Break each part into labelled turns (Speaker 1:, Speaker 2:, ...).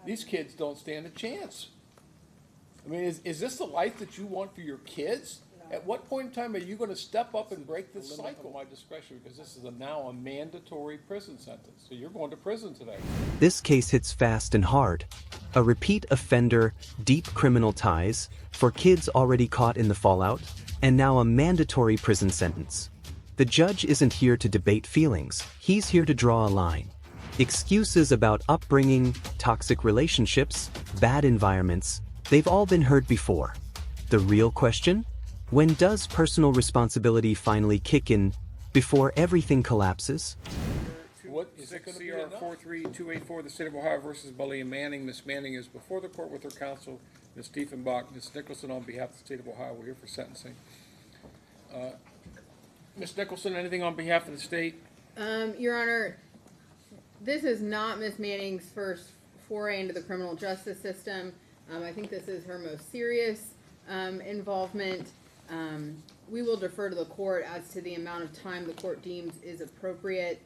Speaker 1: These kids don't stand a chance. I mean, is this the life that you want for your kids?
Speaker 2: No.
Speaker 1: At what point in time are you going to step up and break this cycle? My discretion, because this is now a mandatory prison sentence. So you're going to prison today.
Speaker 3: This case hits fast and hard. A repeat offender, deep criminal ties, for kids already caught in the fallout, and now a mandatory prison sentence. The judge isn't here to debate feelings, he's here to draw a line. Excuses about upbringing, toxic relationships, bad environments, they've all been heard before. The real question? When does personal responsibility finally kick in before everything collapses?
Speaker 1: What is it going to be enough? 43284, the State of Ohio versus Bully and Manning. Ms. Manning is before the court with her counsel, Ms. Diefenbach. Ms. Nicholson, on behalf of the State of Ohio, we're here for sentencing. Ms. Nicholson, anything on behalf of the state?
Speaker 2: Your Honor, this is not Ms. Manning's first foray into the criminal justice system. I think this is her most serious involvement. We will defer to the court as to the amount of time the court deems is appropriate.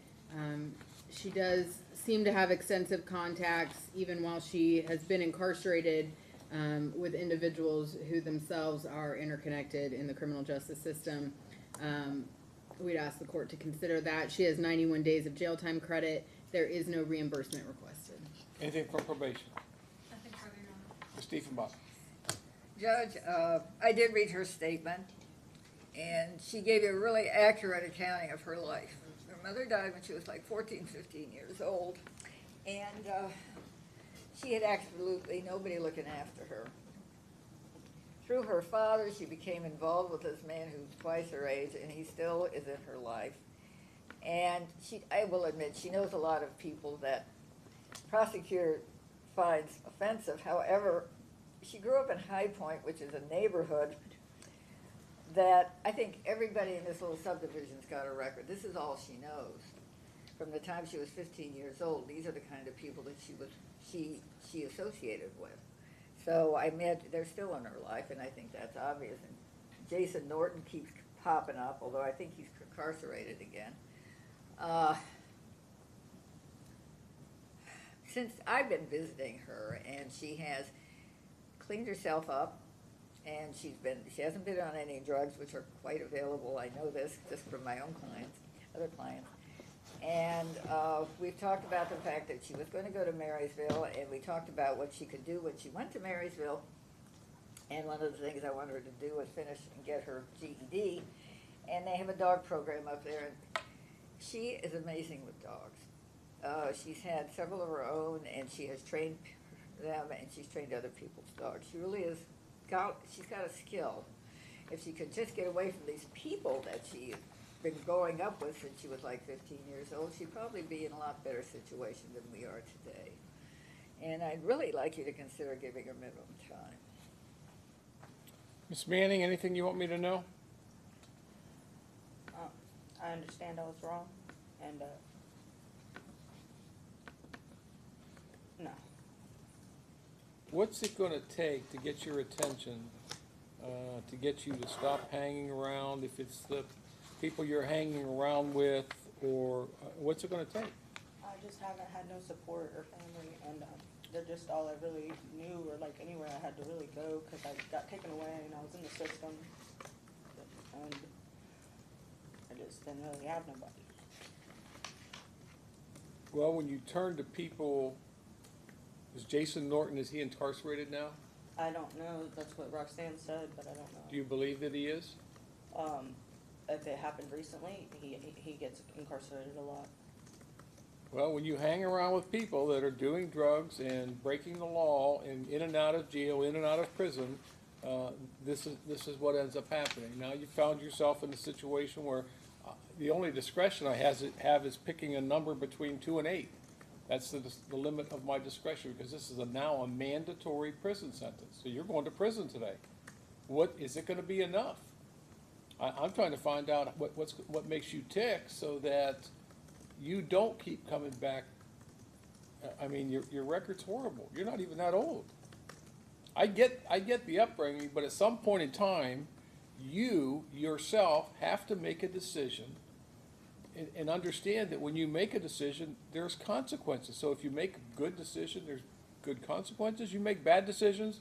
Speaker 2: She does seem to have extensive contacts, even while she has been incarcerated, with individuals who themselves are interconnected in the criminal justice system. We'd ask the court to consider that. She has 91 days of jail time credit. There is no reimbursement requested.
Speaker 1: Anything for probation?
Speaker 4: Nothing further, Your Honor.
Speaker 1: Ms. Diefenbach.
Speaker 5: Judge, I did read her statement, and she gave you a really accurate accounting of her life. Her mother died when she was like 14, 15 years old, and she had absolutely nobody looking after her. Through her father, she became involved with this man who's twice her age, and he still is in her life. And I will admit, she knows a lot of people that prosecutor finds offensive. However, she grew up in High Point, which is a neighborhood that I think everybody in this little subdivision's got a record. This is all she knows. From the time she was 15 years old, these are the kind of people that she associated with. So I imagine they're still in her life, and I think that's obvious. And Jason Norton keeps popping up, although I think he's incarcerated again. Since I've been visiting her, and she has cleaned herself up, and she hasn't been on any drugs, which are quite available. I know this just from my own clients, other clients. And we've talked about the fact that she was going to go to Marysville, and we talked about what she could do when she went to Marysville. And one of the things I wanted her to do was finish and get her GED. And they have a dog program up there, and she is amazing with dogs. She's had several of her own, and she has trained them, and she's trained other people's dogs. She really is she's got a skill. If she could just get away from these people that she's been growing up with since she was like 15 years old, she'd probably be in a lot better situation than we are today. And I'd really like you to consider giving her minimum time.
Speaker 1: Ms. Manning, anything you want me to know?
Speaker 6: I understand I was wrong, and no.
Speaker 1: What's it going to take to get your attention, to get you to stop hanging around, if it's the people you're hanging around with, or what's it going to take?
Speaker 6: I just haven't had no support or family, and they're just all I really knew, or like anywhere I had to really go, because I got taken away and I was in the system, and I just didn't really have nobody.
Speaker 1: Well, when you turn to people, is Jason Norton, is he incarcerated now?
Speaker 6: I don't know. That's what Roxanne said, but I don't know.
Speaker 1: Do you believe that he is?
Speaker 6: If it happened recently, he gets incarcerated a lot.
Speaker 1: Well, when you hang around with people that are doing drugs and breaking the law and in and out of jail, in and out of prison, this is what ends up happening. Now you found yourself in a situation where the only discretion I have is picking a number between 2 and 8. That's the limit of my discretion, because this is now a mandatory prison sentence. So you're going to prison today. What is it going to be enough? I'm trying to find out what makes you tick so that you don't keep coming back. I mean, your record's horrible. You're not even that old. I get the upbringing, but at some point in time, you yourself have to make a decision and understand that when you make a decision, there's consequences. So if you make a good decision, good consequences. You make bad decisions.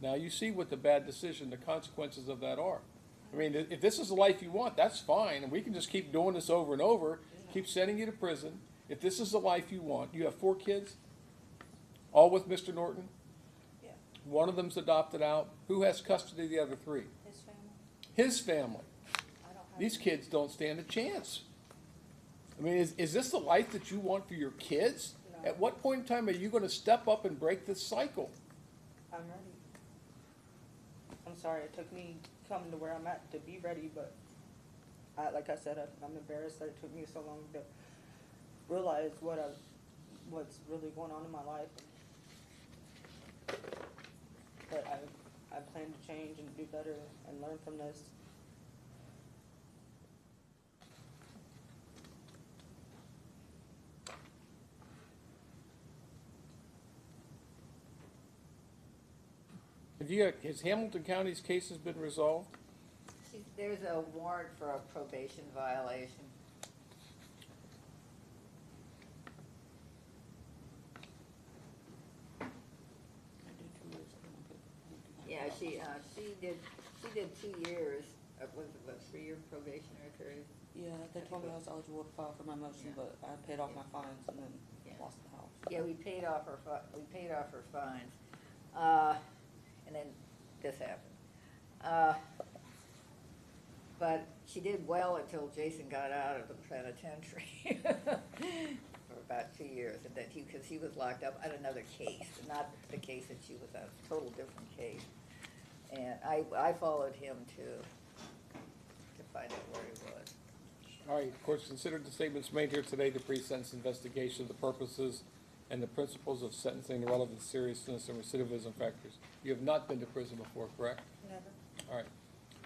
Speaker 1: Now you see what the bad decision, the consequences of that are. I mean, if this is the life you want, that's fine, and we can just keep doing this over and over, keep sending you to prison. If this is the life you want, you have 4 kids, all with Mr. Norton.
Speaker 6: Yeah.
Speaker 1: One of them's adopted out. Who has custody of the other 3?
Speaker 6: His family.
Speaker 1: His family.
Speaker 6: I don't have.
Speaker 1: These kids don't stand a chance. I mean, is this the life that you want for your kids?
Speaker 6: No.
Speaker 1: At what point in time are you going to step up and break this cycle?
Speaker 6: I'm ready. I'm sorry, it took me coming to where I'm at to be ready, but like I said, I'm embarrassed that it took me so long to realize what's really going on in my life. But I plan to change and do better and learn from this.
Speaker 1: Has Hamilton County's cases been resolved?
Speaker 5: There's a warrant for a probation violation. Yeah, she did 2 years, was it a 3-year probationary period?
Speaker 7: Yeah, they told me I was eligible to file for my motion,
Speaker 5: Yeah.
Speaker 7: but I paid off my fines and then
Speaker 5: Yeah.
Speaker 7: lost the house.
Speaker 5: Yeah, we paid off her fines, and then this happened. But she did well until Jason got out of the penitentiary for about 2 years, and then because he was locked up on another case, not the case that she was on, a total different case. And I followed him to find out where he was.
Speaker 1: All right, courts considered the statements made here today, the pre-sentence investigation, the purposes and the principles of sentencing, the relevant seriousness and recidivism factors. You have not been to prison before, correct?
Speaker 6: Never.
Speaker 1: All right.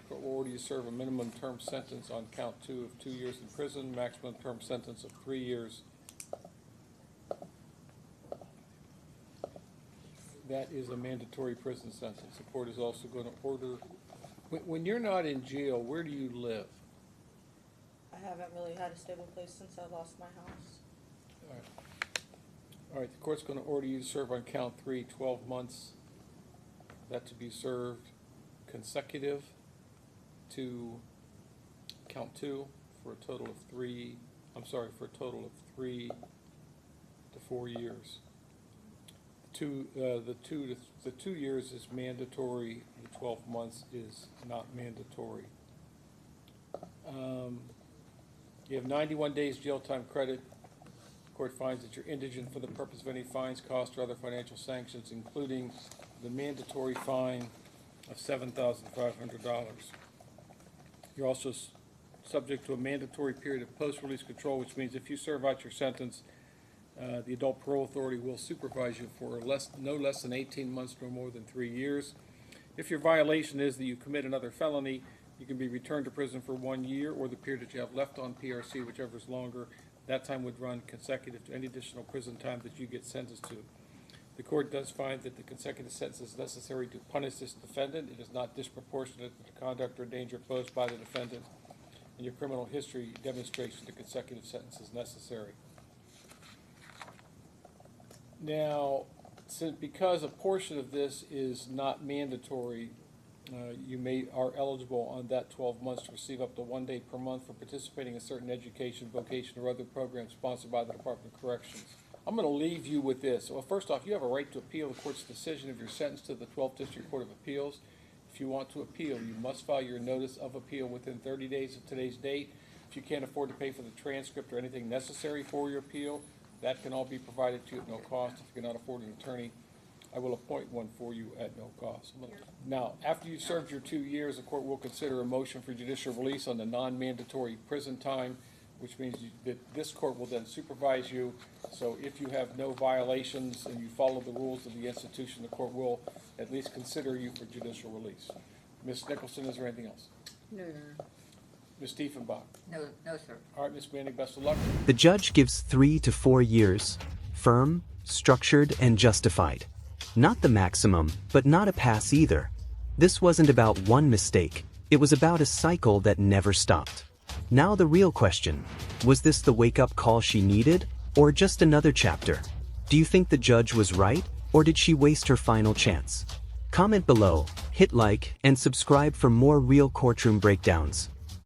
Speaker 1: Court will order you to serve a minimum term sentence on count 2 of 2 years in prison, maximum term sentence of 3 years. That is a mandatory prison sentence. The court is also going to order, when you're not in jail, where do you live?
Speaker 6: I haven't really had a stable place since I lost my house.
Speaker 1: All right. All right, the court's going to order you to serve on count 3, 12 months. That to be served consecutive to count 2 for a total of 3 to 4 years. The 2 years is mandatory, the 12 months is not mandatory. You have 91 days jail time credit. Court finds that you're indigent for the purpose of any fines, costs, or other financial sanctions, including the mandatory fine of $7,500. You're also subject to a mandatory period of post-release control, which means if you serve out your sentence, the adult parole authority will supervise you for no less than 18 months nor more than 3 years. If your violation is that you commit another felony, you can be returned to prison for 1 year or the period that you have left on PRC, whichever is longer. That time would run consecutive to any additional prison time that you get sentenced to. The court does find that the consecutive sentence is necessary to punish this defendant. It is not disproportionate to the conduct or danger posed by the defendant, and your criminal history demonstrates that the consecutive sentence is necessary. Now, because a portion of this is not mandatory, you are eligible on that 12 months to receive up to 1 day per month for participating in certain education, vocation, or other programs sponsored by the Department of Corrections. I'm going to leave you with this. Well, first off, you have a right to appeal the court's decision of your sentence to the 12th District Court of Appeals. If you want to appeal, you must file your notice of appeal within 30 days of today's date. If you can't afford to pay for the transcript or anything necessary for your appeal, that can all be provided to you at no cost. If you cannot afford an attorney, I will appoint one for you at no cost. Now, after you've served your 2 years, the court will consider a motion for judicial release on the non-mandatory prison time, which means that this court will then supervise you. So if you have no violations and you follow the rules of the institution, the court will at least consider you for judicial release. Ms. Nicholson, is there anything else?
Speaker 2: No, Your Honor.
Speaker 1: Ms. Tiefenbach?
Speaker 5: No, sir.
Speaker 1: All right, Ms. Manning, best of luck.
Speaker 3: The judge gives 3 to 4 years, firm, structured, and justified. Not the maximum, but not a pass either. This wasn't about one mistake, it was about a cycle that never stopped. Now the real question, was this the wake-up call she needed, or just another chapter? Do you think the judge was right, Or did she waste her final chance? Comment below, hit like, and subscribe for more real courtroom breakdowns.